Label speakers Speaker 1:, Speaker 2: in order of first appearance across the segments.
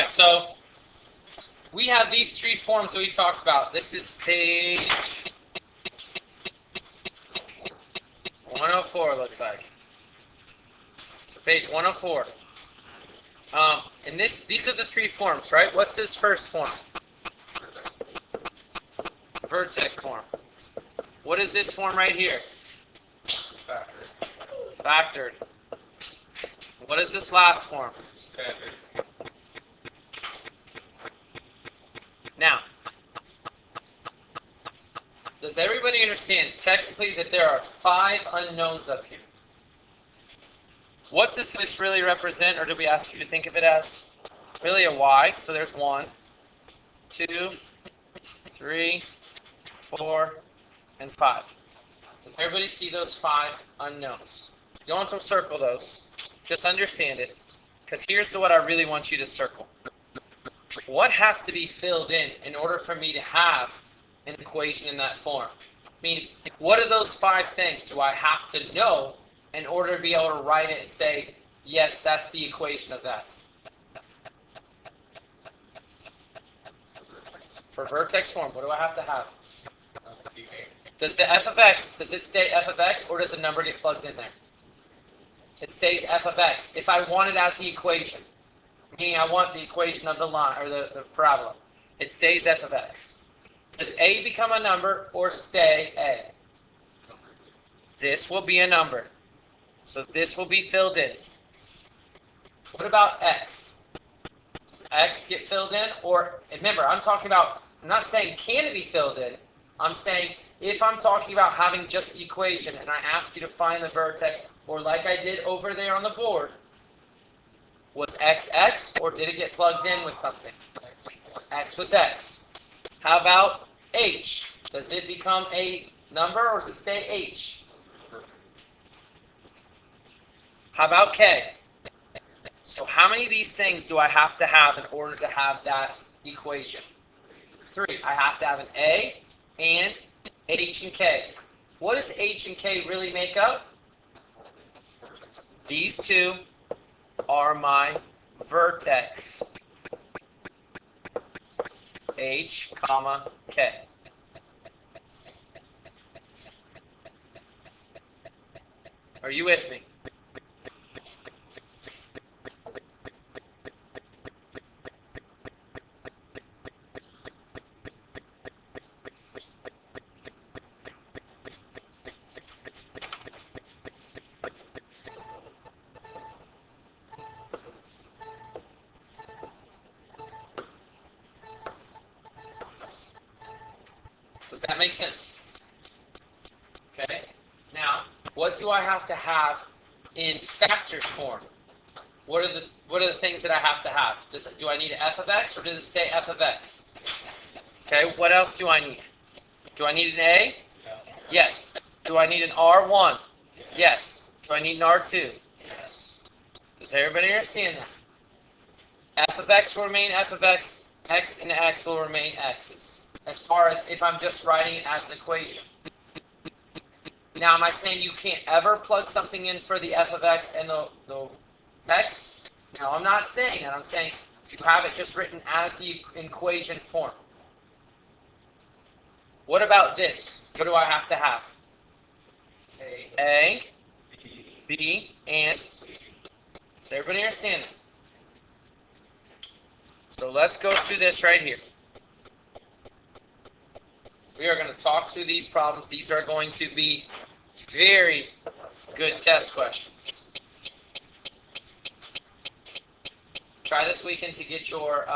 Speaker 1: right, so we have these three forms that we talked about. This is page 104, looks like. So page 104. And these are the three forms, right? What's this first form? Vertex form. What is this form right here? Factored. What is this last form?
Speaker 2: Standard.
Speaker 1: Now, does everybody understand technically that there are 5 unknowns up here? What does this really represent, or do we ask you to think of it as? Really a y, so there's 1, 2, 3, 4, and 5. Does everybody see those 5 unknowns? You don't want to circle those, just understand it, because here's what I really want you to circle. What has to be filled in order for me to have an equation in that form? Means, what are those 5 things do I have to know in order to be able to write it and say, yes, that's the equation of that? For vertex form, what do I have to have? Does the f of x, does it stay f of x, or does the number get plugged in there? It stays f of x. If I want it as the equation, meaning I want the equation of the line, or the parabola, it stays f of x. Does a become a number, or stay a? This will be a number. So this will be filled in. What about x? Does x get filled in? Or, remember, I'm not saying can it be filled in. I'm saying if I'm talking about having just the equation and I ask you to find the vertex, or like I did over there on the board, was x x, or did it get plugged in with something? X was x. How about h? Does it become a number, or does it stay h? How about k? So how many of these things do I have to have in order to have that equation? 3. I have to have an a and h and k. What does h and k really make up? These 2 are my vertex. H, comma, k. Are you with me? Does that make sense? Okay. Now, what do I have to have in factors form? What are the things that I have to have? Do I need an f of x, or does it say f of x? Okay. What else do I need? Do I need an a? Yes. Do I need an r1? Yes. Do I need an r2?
Speaker 2: Yes.
Speaker 1: Does everybody understand that? F of x will remain f of x. X and x will remain x's. As far as if I'm just writing it as an equation. Now, am I saying you can't ever plug something in for the f of x and the x? No, I'm not saying that. I'm saying to have it just written as the equation form. What about this? What do I have to have? A, B, and C. Does everybody understand that? So let's go through this right here. We are going to talk through these problems. These are going to be very good test questions. Try this weekend to get your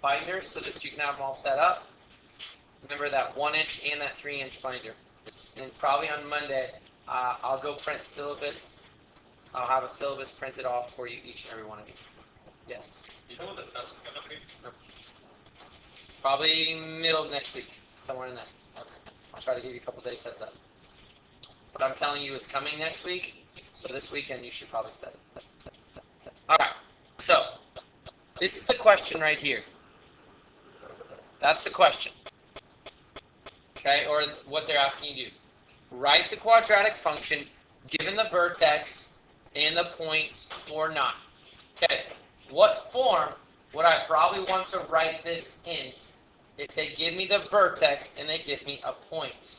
Speaker 1: binders so that you can have them all set up. Remember that 1-inch and that 3-inch binder. And probably on Monday, I'll go print syllabus. I'll have a syllabus printed off for you, each and every one of you. Yes?
Speaker 2: You know what the test is going to be?
Speaker 1: No. Probably middle of next week. Somewhere in there. Okay. I'll try to give you a couple days heads up. But I'm telling you it's coming next week, so this weekend you should probably study. Alright, so this is the question right here. That's the question. Okay, or what they're asking you to do. Write the quadratic function given the vertex and the points or not. Okay, what form what I probably want to write this in, if they give me the vertex and they give me a point.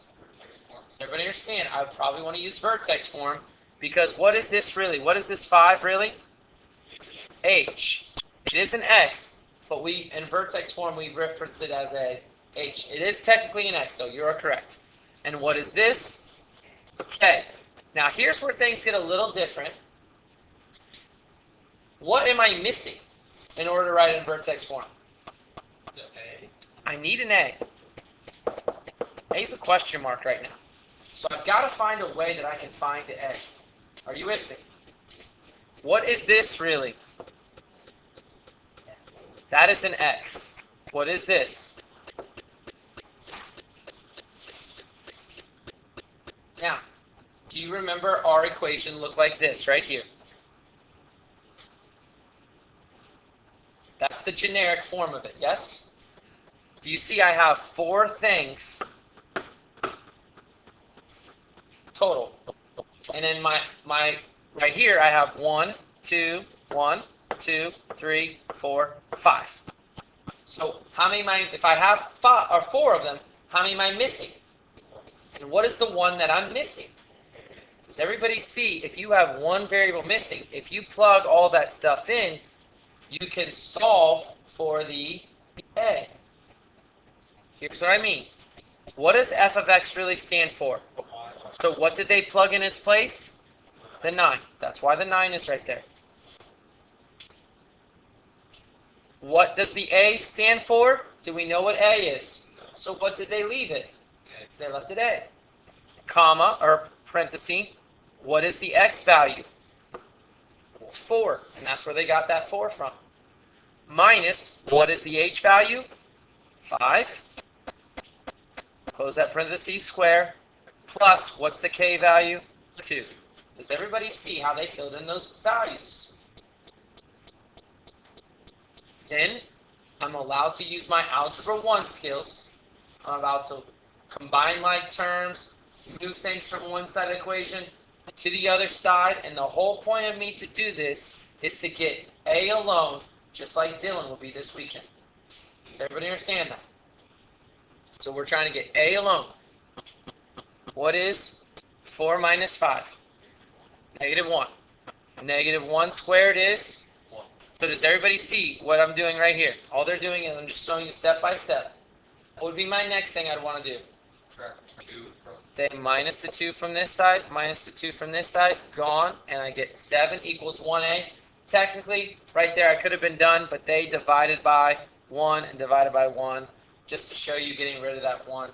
Speaker 1: Does everybody understand? I would probably want to use vertex form, because what is this really? What is this 5 really? H. It is an X, but in vertex form we reference it as a H. It is technically an X though, you are correct. And what is this? K. Now here's where things get a little different. What am I missing in order to write it in vertex form? I need an A. A is a question mark right now. So I've got to find a way that I can find the A. Are you with me? What is this really? That is an X. What is this? Now, do you remember our equation looked like this right here? That's the generic form of it, yes? Do you see I have 4 things total? And in my right here I have 1, 2, 1, 2, 3, 4, 5. So how many if I have 5 or 4 of them, how many am I missing? And what is the one that I'm missing? Does everybody see, if you have one variable missing, if you plug all that stuff in, you can solve for the A. Here's what I mean. What does f of x really stand for? So what did they plug in its place? The 9. That's why the 9 is right there. What does the A stand for? Do we know what A is? So what did they leave it? They left it A. Comma, or parenthesis, what is the x value? It's 4, and that's where they got that 4 from. Minus, what is the h value? 5. Close that parenthesis square. Plus, what's the k value? 2. Does everybody see how they filled in those values? Then, I'm allowed to use my Algebra 1 skills. I'm allowed to combine like terms, move things from one side of the equation to the other side, and the whole point of me to do this is to get A alone, just like Dylan will be this weekend. Does everybody understand that? So we're trying to get A alone. What is 4 minus 5? Negative 1. Negative 1 squared is? So does everybody see what I'm doing right here? All they're doing is I'm just showing you step by step. What would be my next thing I'd want to do? Then minus the 2 from this side, minus the 2 from this side, gone, and I get 7 equals 1a. Technically, right there I could have been done, but they divided by 1 and divided by 1, just to show you getting rid of that 1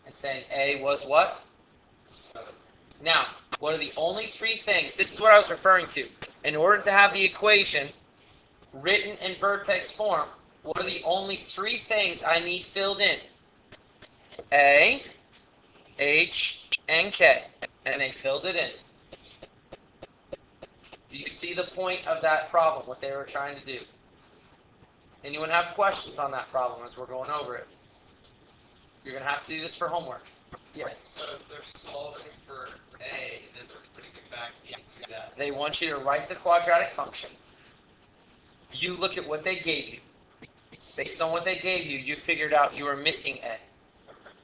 Speaker 1: and saying a was what? Now, what are the only 3 things? This is what I was referring to. In order to have the equation written in vertex form, what are the only 3 things I need filled in? A, H, and K. And they filled it in. Do you see the point of that problem, what they were trying to do? Anyone have questions on that problem as we're going over it? You're going to have to do this for homework. Yes.
Speaker 2: So if they're solving for A, then they're putting it back into that.
Speaker 1: They want you to write the quadratic function. You look at what they gave you. Based on what they gave you, you figured out you were missing A.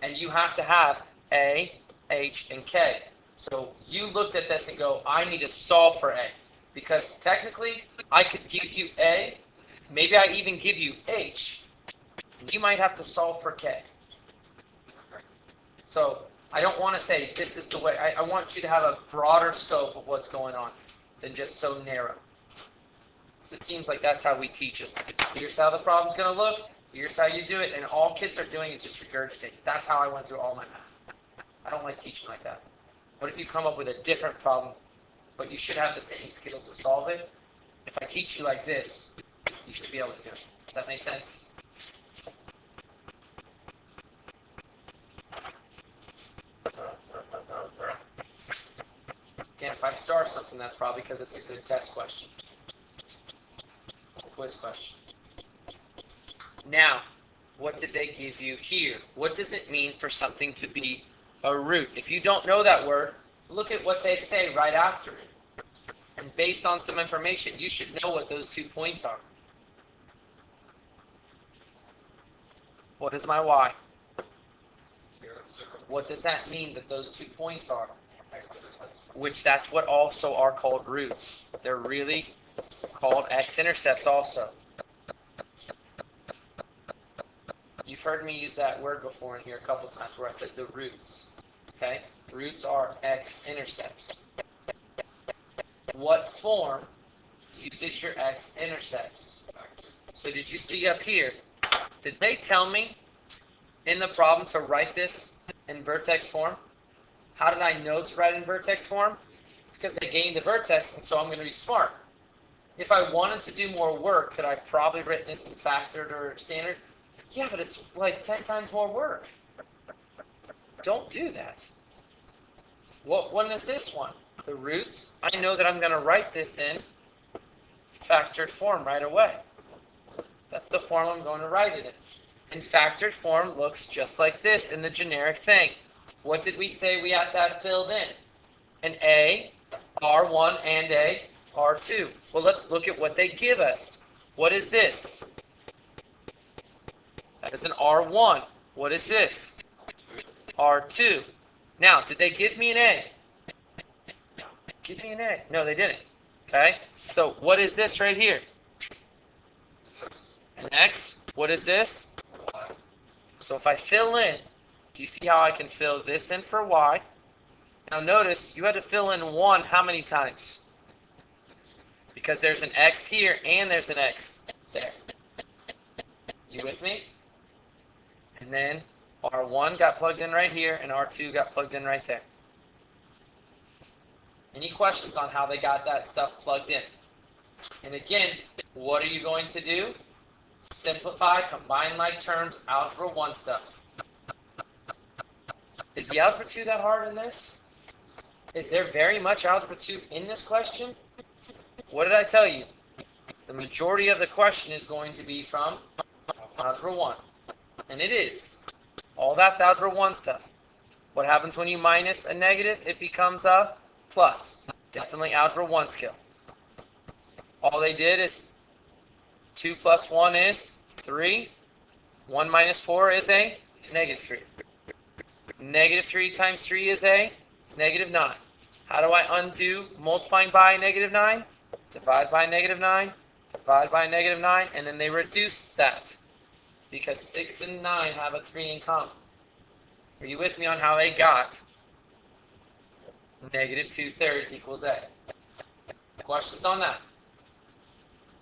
Speaker 1: And you have to have A, H, and K. So you looked at this and go, I need to solve for A. Because technically, I could give you A, maybe I even give you H. You might have to solve for K. So I don't want to say this is the way. I want you to have a broader scope of what's going on than just so narrow. So it seems like that's how we teach us. Here's how the problem's going to look. Here's how you do it. And all kids are doing is just regurgitate. That's how I went through all my math. I don't like teaching like that. What if you come up with a different problem, but you should have the same skills to solve it? If I teach you like this, you should be able to do it. Does that make sense? Again, if I star something, that's probably because it's a good test question. Quiz question. Now, what did they give you here? What does it mean for something to be a root? If you don't know that word, look at what they say right after it. And based on some information, you should know what those 2 points are. What is my y?
Speaker 2: 0, 0.
Speaker 1: What does that mean that those 2 points are? Which that's what also are called roots. They're really called x-intercepts also. You've heard me use that word before in here a couple times where I said the roots. Okay? Roots are x-intercepts. What form uses your x-intercepts? So did you see up here, did they tell me in the problem to write this in vertex form? How did I know to write in vertex form? Because they gave the vertex, and so I'm going to be smart. If I wanted to do more work, could I probably written this in factored or standard? Yeah, but it's like 10 times more work. Don't do that. What one is this one? The roots. I know that I'm going to write this in factored form right away. That's the form I'm going to write it in. And factored form looks just like this in the generic thing. What did we say we have to have filled in? An A, R1, and a R2. Well, let's look at what they give us. What is this? That is an R1. What is this? R2. Now, did they give me an A? Give me an A. No, they didn't. Okay? So, what is this right here? An X. What is this? So, if I fill in, do you see how I can fill this in for Y? Now, notice, you had to fill in 1 how many times? Because there's an X here and there's an X there. You with me? And then R1 got plugged in right here and R2 got plugged in right there. Any questions on how they got that stuff plugged in? And again, what are you going to do? Simplify, combine like terms, Algebra 1 stuff. Is the Algebra 2 that hard in this? Is there very much Algebra 2 in this question? What did I tell you? The majority of the question is going to be from Algebra 1. And it is. All that's Algebra 1 stuff. What happens when you minus a negative? It becomes a plus. Definitely Algebra 1 skill. All they did is 2 plus 1 is 3. 1 minus 4 is a negative 3. Negative 3 times 3 is a negative 9. How do I undo multiplying by negative 9? Divide by negative 9, divide by negative 9, and then they reduce that because 6 and 9 have a 3 in common. Are you with me on how they got negative 2/3 equals a? Questions on that?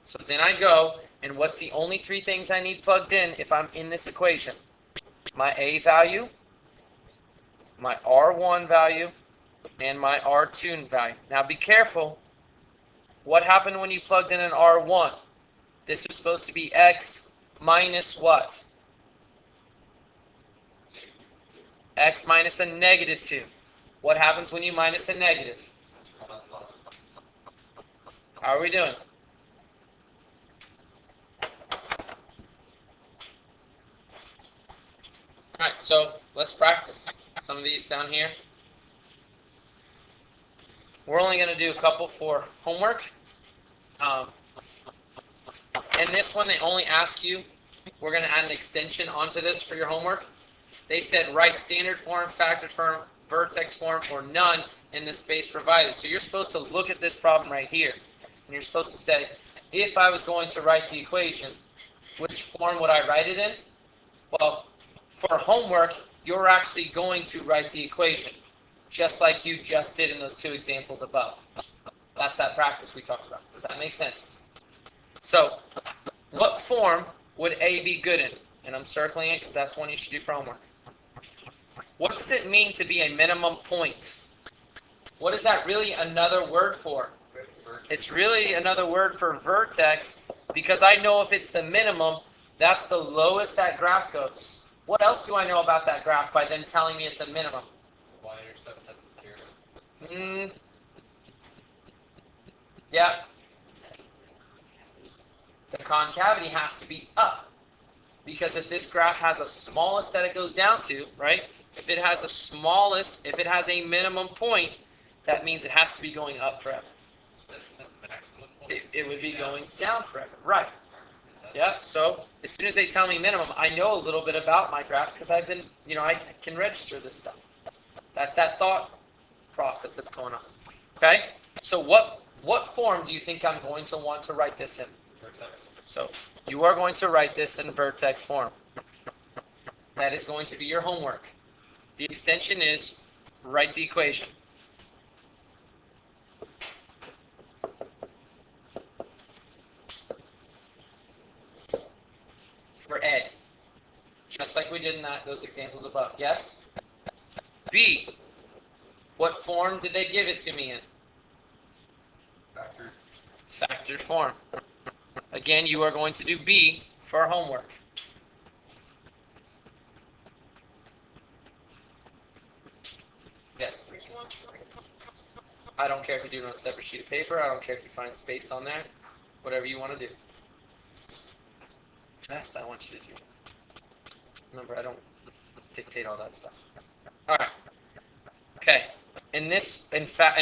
Speaker 1: So then I go, and what's the only 3 things I need plugged in if I'm in this equation? My a value, my R1 value, and my R2 value. Now be careful. What happened when you plugged in an R1? This was supposed to be x minus what? X minus a negative 2. What happens when you minus a negative? How are we doing? Alright, so let's practice some of these down here. We're only going to do a couple for homework. And this one, they only ask you, we're going to add an extension onto this for your homework. They said write standard form, factored form, vertex form, or none in the space provided. So you're supposed to look at this problem right here. And you're supposed to say, if I was going to write the equation, which form would I write it in? Well, for homework, you're actually going to write the equation, just like you just did in those 2 examples above. That's that practice we talked about. Does that make sense? So, what form would A be good in? And I'm circling it because that's one you should do for homework. What does it mean to be a minimum point? What is that really another word for? It's really another word for vertex because I know if it's the minimum, that's the lowest that graph goes. What else do I know about that graph by them telling me it's a minimum?
Speaker 2: Y-intercept has a 0.
Speaker 1: Yeah. The concavity has to be up. Because if this graph has a smallest that it goes down to, right? If it has a smallest, if it has a minimum point, that means it has to be going up forever.
Speaker 2: Instead of the maximum point,
Speaker 1: It would be going down forever. Right. Yeah, so as soon as they tell me minimum, I know a little bit about my graph because I've been, I can register this stuff. That's that thought process that's going on. Okay? So what form do you think I'm going to want to write this in?
Speaker 2: Vertex.
Speaker 1: So you are going to write this in vertex form. That is going to be your homework. The extension is write the equation. For A. Just like we did in those examples above. Yes? B. What form did they give it to me in?
Speaker 2: Factor.
Speaker 1: Factored form. Again, you are going to do B for homework. Yes? I don't care if you do it on a separate sheet of paper. I don't care if you find space on there. Whatever you want to do. Best I want you to do. Remember, I don't dictate all that stuff. All right. Okay. In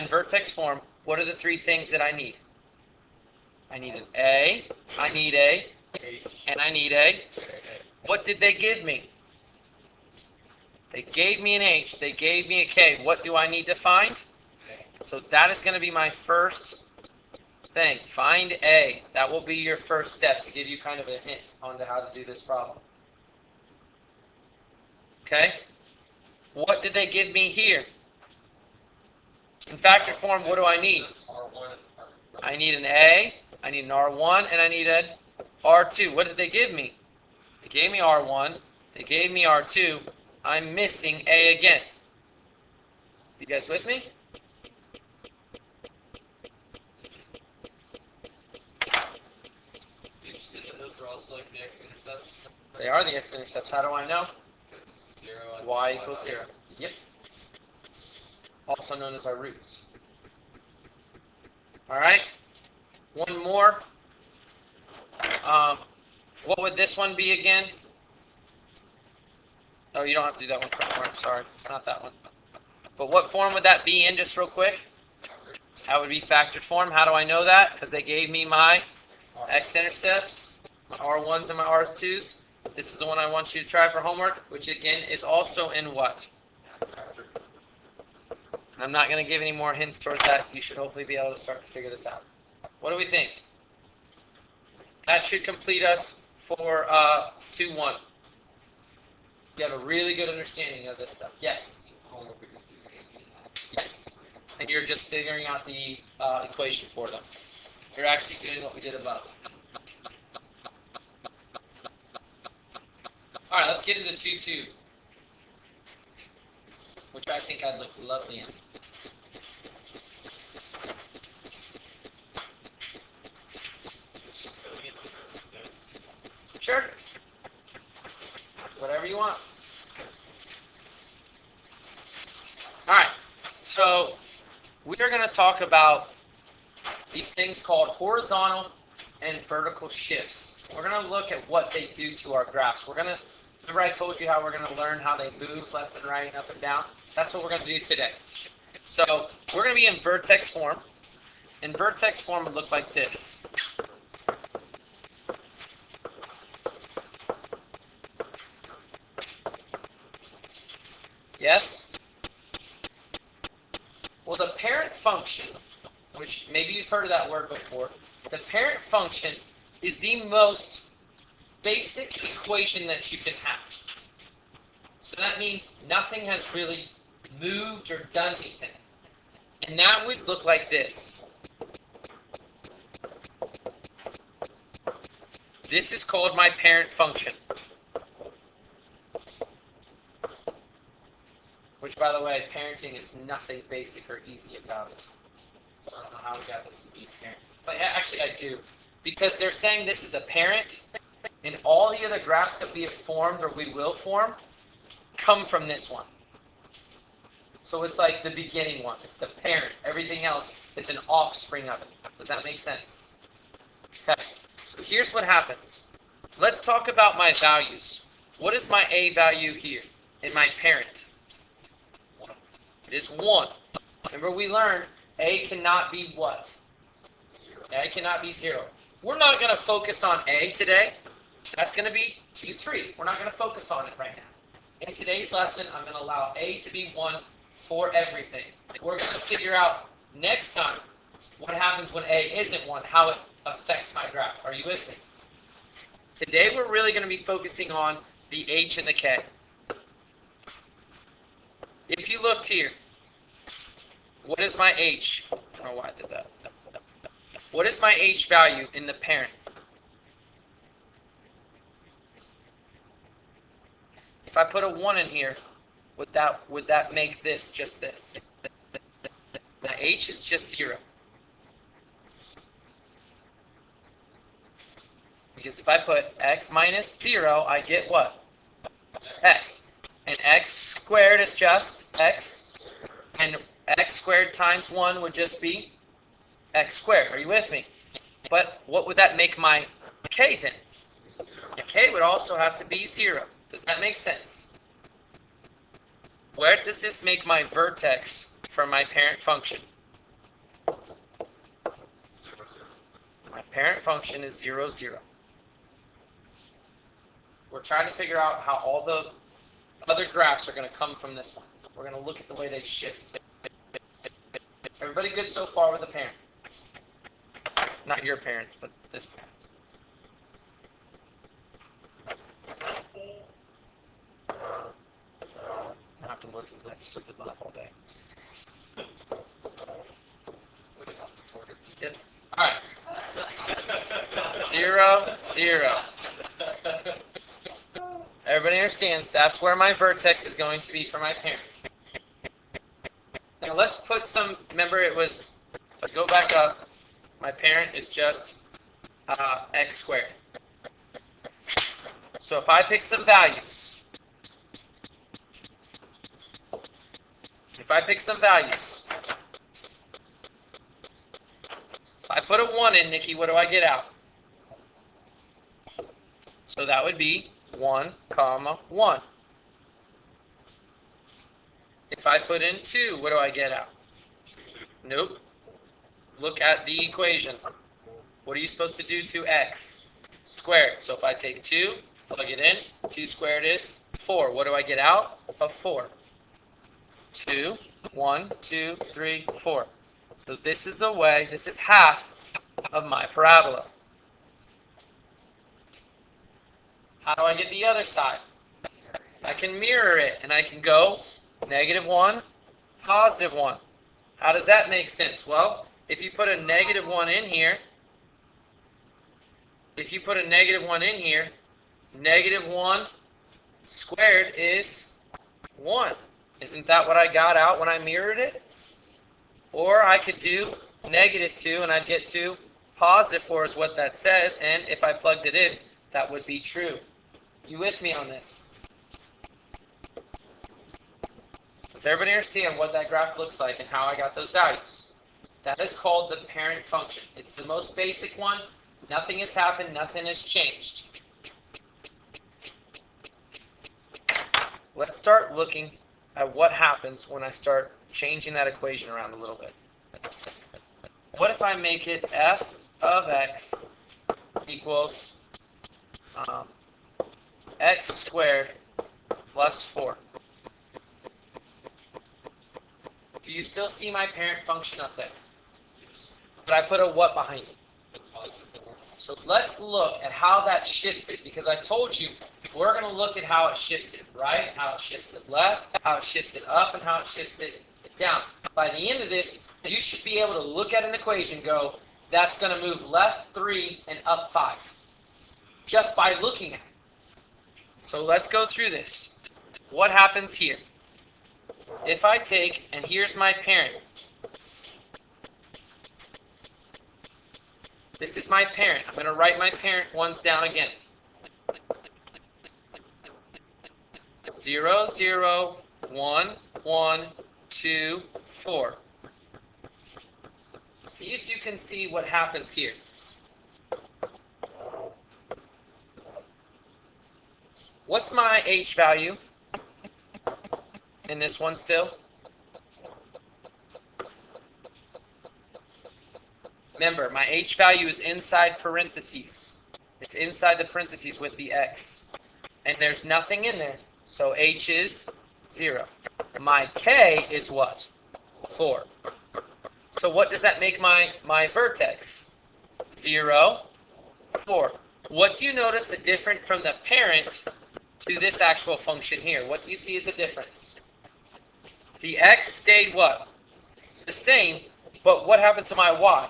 Speaker 1: vertex form, what are the three things that I need? I need an A, I need a, and I need a. What did they give me? They gave me an H, they gave me a K. What do I need to find? So that is going to be my first thing. Find A. That will be your first step to give you kind of a hint onto how to do this problem. Okay? What did they give me here? In factored form, what do I need? I need an A, I need an R1, and I need an R2. What did they give me? They gave me R1, they gave me R2. I'm missing A again. You guys with me?
Speaker 2: Did you say that those are also like the x-intercepts?
Speaker 1: They are the x-intercepts. How do I know?
Speaker 2: Because it's 0 and
Speaker 1: Y equals 0. Yep. Also known as our roots. All right. One more. What would this one be again? Oh, you don't have to do that one. I'm sorry. Not that one. But what form would that be in, just real quick? That would be factored form. How do I know that? Because they gave me my x-intercepts, my R1s and my R2s. This is the one I want you to try for homework, which again is also in what? I'm not going to give any more hints towards that. You should hopefully be able to start to figure this out. What do we think? That should complete us for 2-1. You have a really good understanding of this stuff. Yes? Yes. And you're just figuring out the equation for them. You're actually doing what we did above. All right, let's get into 2-2, which I think I'd look lovely in. Sure. Whatever you want. All right, so we are going to talk about these things called horizontal and vertical shifts. We're going to look at what they do to our graphs. Remember I told you how we're going to learn how they move left and right, up and down? That's what we're going to do today. So we're going to be in vertex form. And vertex form would look like this. Yes? Well, the parent function, which maybe you've heard of that word before, the parent function is the most basic equation that you can have. So that means nothing has really moved or done anything. And that would look like this. This is called my parent function. Which, by the way, parenting is nothing basic or easy about it. So I don't know how we got this easy parent. But actually, I do. Because they're saying this is a parent, and all the other graphs that we have formed or we will form come from this one. So it's like the beginning one. It's the parent. Everything else is an offspring of it. Does that make sense? Okay. So here's what happens. Let's talk about my values. What is my A value here in my parent? It is 1. Remember we learned A cannot be what? A cannot be 0. We're not going to focus on A today. That's going to be T3. We're not going to focus on it right now. In today's lesson, I'm going to allow A to be 1 for everything. We're going to figure out next time what happens when A isn't 1, how it affects my graph. Are you with me? Today, we're really going to be focusing on the H and the K. If you looked here, what is my H? I don't know why I did that. What is my H value in the parent? If I put a 1 in here, would that make this just this? My H is just 0. Because if I put x minus 0, I get what? X. And x squared is just x. And x squared times 1 would just be x squared. Are you with me? But what would that make my k then? The k would also have to be 0. Does that make sense? Where does this make my vertex for my parent function? My parent function is 0, 0. We're trying to figure out how all the other graphs are going to come from this one. We're going to look at the way they shift. Everybody good so far with the parent? Not your parents, but this parent. I have to listen to that stupid laugh all day. Yep. All right. 0, 0. Everybody understands that's where my vertex is going to be for my parent. Now let's put some, remember let's go back up. My parent is just x squared. So if I pick some values, if I put a 1 in, Nikki, what do I get out? So that would be 1, comma 1. If I put in 2, what do I get out? Nope. Look at the equation. What are you supposed to do to x? Squared. So if I take 2, plug it in, 2 squared is 4. What do I get out of 4? 2, 1, 2, 3, 4. So this is the way, this is half of my parabola. How do I get the other side? I can mirror it, and I can go -1, +1. How does that make sense? Well, if you put a -1 in here, -1 squared is 1. Isn't that what I got out when I mirrored it? Or I could do -2, and I'd get to +4 is what that says, and if I plugged it in, that would be true. You with me on this? Does everybody understand what that graph looks like and how I got those values? That is called the parent function. It's the most basic one. Nothing has happened. Nothing has changed. Let's start looking at what happens when I start changing that equation around a little bit. What if I make it f of x equals x squared plus 4? Do you still see my parent function up there? But I put a what behind it? So let's look at how that shifts it, because I told you we're going to look at how it shifts it right, how it shifts it left, how it shifts it up, and how it shifts it down. By the end of this, you should be able to look at an equation and go, that's going to move left 3 and up 5, just by looking at it. So let's go through this. What happens here? If I take, and here's my parent. This is my parent. I'm going to write my parent ones down again. 0, 0, 1, 1, 2, 4. See if you can see what happens here. What's my H value in this one still? Remember, my h value is inside parentheses. It's inside the parentheses with the x. And there's nothing in there, so h is 0. My k is what? 4. So what does that make my vertex? 0, 4. What do you notice a different from the parent to this actual function here? What do you see as a difference? The x stayed what? The same, but what happened to my y?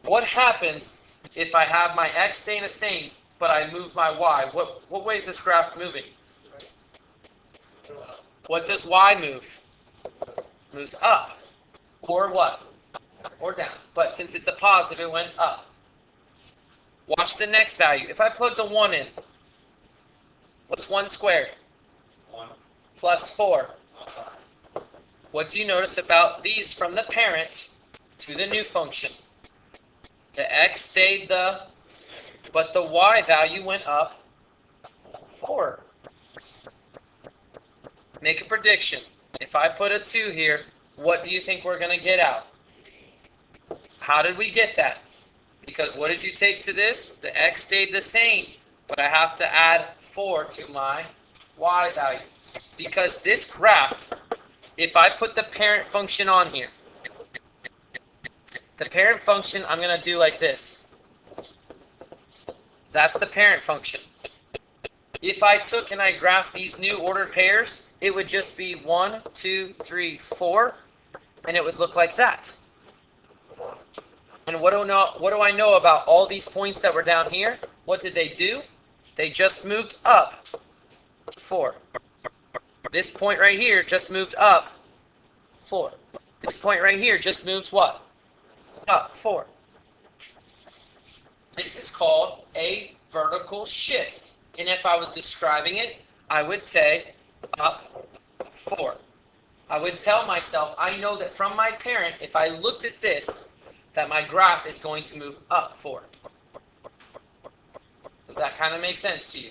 Speaker 1: What happens if I have my x staying the same, but I move my y? What way is this graph moving? What does y move? Moves up. Or what? Or down. But since it's a positive, it went up. Watch the next value. If I plug a 1 in, what's 1 squared?
Speaker 2: 1.
Speaker 1: Plus 4. What do you notice about these from the parent to the new function? The x stayed but the y value went up 4. Make a prediction. If I put a 2 here, what do you think we're going to get out? How did we get that? Because what did you take to this? The x stayed the same, but I have to add 4 to my y value. Because this graph, if I put the parent function on here, the parent function I'm going to do like this. That's the parent function. If I took and I graphed these new ordered pairs, it would just be 1, 2, 3, 4, and it would look like that. And what do I know about all these points that were down here? What did they do? They just moved up 4. This point right here just moved up 4. This point right here just moves what? Up 4. This is called a vertical shift. And if I was describing it, I would say up 4. I would tell myself, I know that from my parent, if I looked at this, that my graph is going to move up 4. Does that kind of make sense to you?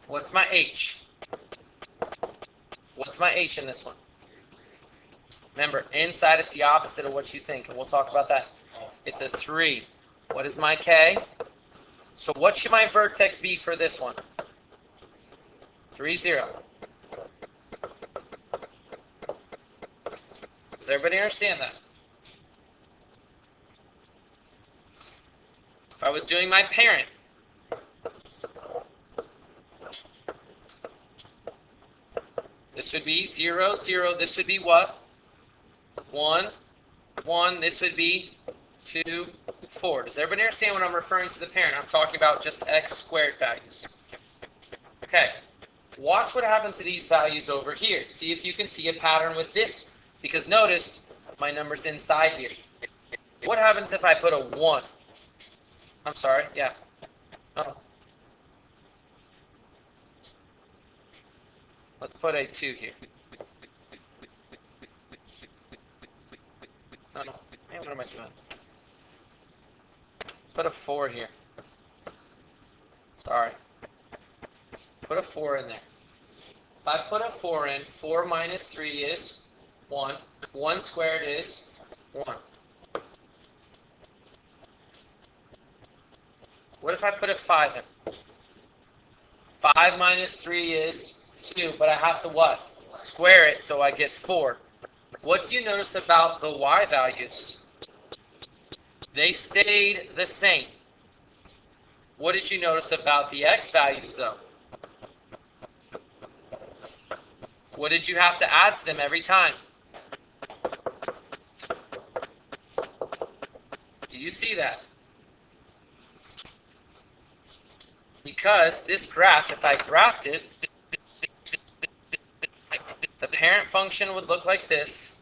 Speaker 1: What's my h? What's my h in this one? Remember, inside it's the opposite of what you think, and we'll talk about that. It's a 3. What is my k? So what should my vertex be for this one? 3, 0. Does everybody understand that? If I was doing my parent, this would be 0, 0. This would be what? 1, 1. This would be 2, 4. Does everybody understand when I'm referring to the parent? I'm talking about just x squared values. Okay. Watch what happens to these values over here. See if you can see a pattern with this. Because notice, my number's inside here. What happens if I put a 1? I'm sorry, yeah. Oh. Let's put a 2 here. No. Man, what am I doing? Let's put a 4 here. Sorry. Put a 4 in there. If I put a 4 in, 4 minus 3 is 1. 1 squared is 1. What if I put a 5 in? 5 minus 3 is 2, but I have to what? Square it, so I get 4. What do you notice about the y values? They stayed the same. What did you notice about the x values, though? What did you have to add to them every time? Do you see that? Because this graph, if I graphed it, the parent function would look like this.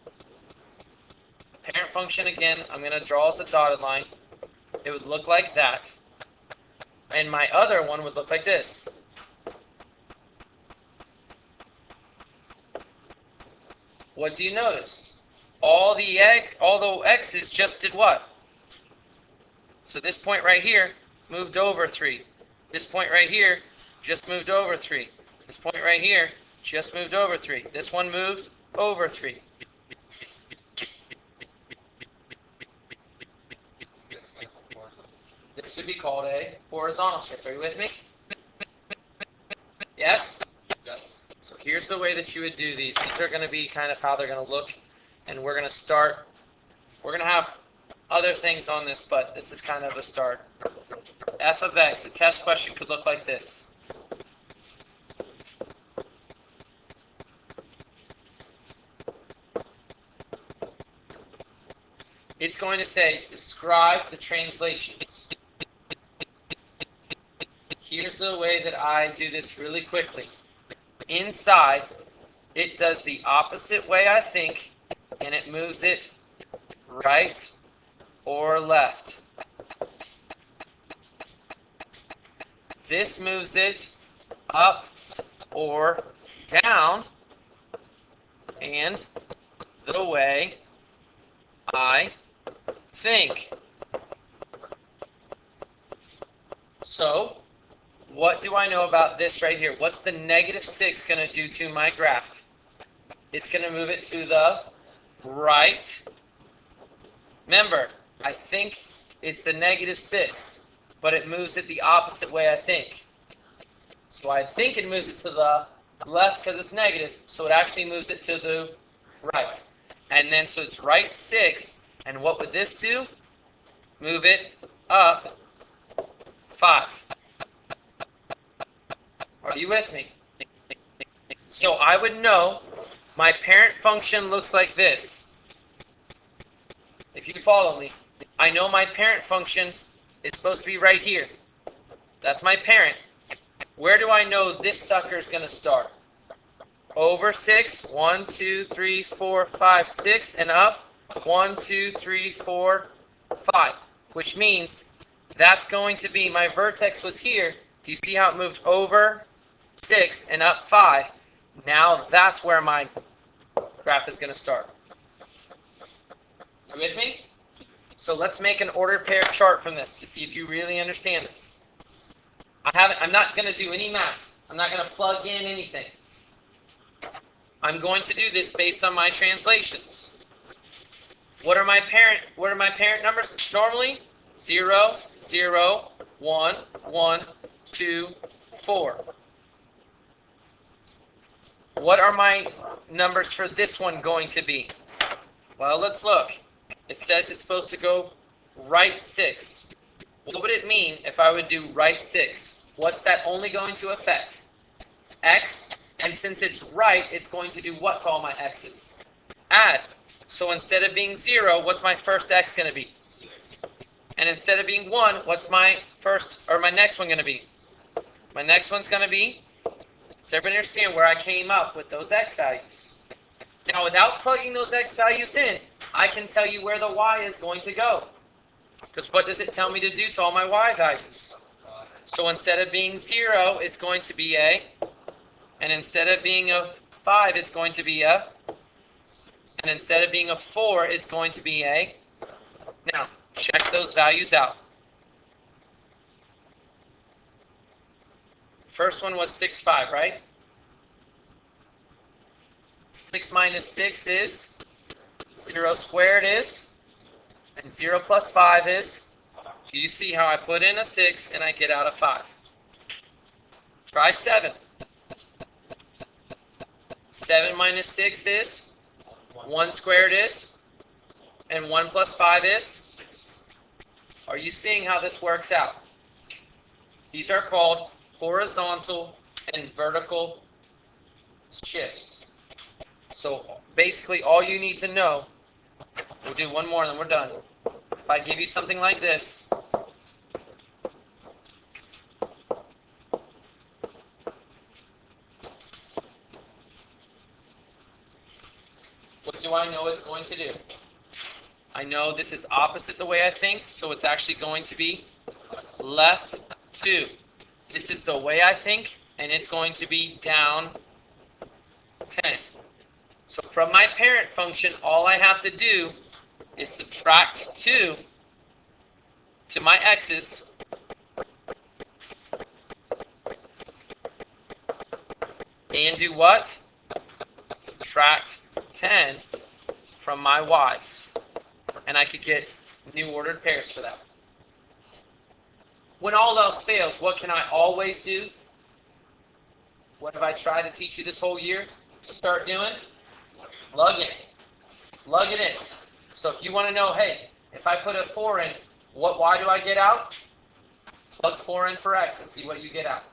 Speaker 1: The parent function, again, I'm going to draw as a dotted line. It would look like that. And my other one would look like this. What do you notice? All the x's just did what? So this point right here moved over 3. This point right here just moved over 3. This point right here just moved over 3. This one moved over 3. This would be called a horizontal shift. Are you with me? Yes?
Speaker 2: Yes.
Speaker 1: So here's the way that you would do these. These are going to be kind of how they're going to look. And we're going to start. We're going to have other things on this, but this is kind of a start. F of x, a test question could look like this. It's going to say, describe the translations. Here's the way that I do this really quickly. Inside, it does the opposite way I think, and it moves it right or left. This moves it up or down, and the way I think. So, what do I know about this right here? What's the -6 going to do to my graph? It's going to move it to the right. Remember, I think it's a -6, but it moves it the opposite way I think. So I think it moves it to the left because it's negative, so it actually moves it to the right. And then, so it's right 6, and what would this do? Move it up 5. Are you with me? So I would know my parent function looks like this. If you follow me, I know my parent function is supposed to be right here. That's my parent. Where do I know this sucker is going to start? Over 6, 1, 2, 3, 4, 5, 6, and up 1, 2, 3, 4, 5, which means that's going to be, my vertex was here. Do you see how it moved over 6 and up 5? Now that's where my graph is going to start. You with me? So let's make an ordered pair chart from this to see if you really understand this. I'm not going to do any math. I'm not going to plug in anything. I'm going to do this based on my translations. What are my parent numbers normally? 0, 0, 1, 1, 2, 4. What are my numbers for this one going to be? Well, let's look. It says it's supposed to go right 6. What would it mean if I would do right 6? What's that only going to affect? X, and since it's right, it's going to do what to all my x's? Add. So instead of being 0, what's my first x going to be? And instead of being 1, what's my next one going to be? My next one's going to be, does everybody understand where I came up with those x values? Now, without plugging those x values in, I can tell you where the y is going to go. Because what does it tell me to do to all my y values? So instead of being 0, it's going to be a, and instead of being a 5, it's going to be a, and instead of being a 4, it's going to be a. Now, check those values out. First one was 6, 5, right? 6 minus 6 is 0 squared is, and 0 plus 5 is. Do you see how I put in a 6 and I get out a 5? Try 7. 7 minus 6 is, 1 squared is, and 1 plus 5 is. Are you seeing how this works out? These are called horizontal and vertical shifts. So basically all you need to know, we'll do one more and then we're done. If I give you something like this, what do I know it's going to do? I know this is opposite the way I think, so it's actually going to be left 2. This is the way I think, and it's going to be down 10. So from my parent function, all I have to do is subtract 2 to my x's, and do what? Subtract 10 from my y's. And I could get new ordered pairs for that. When all else fails, what can I always do? What have I tried to teach you this whole year to start doing? Plug in. Plug it in. So if you want to know, hey, if I put a 4 in, what y do I get out? Plug 4 in for x and see what you get out.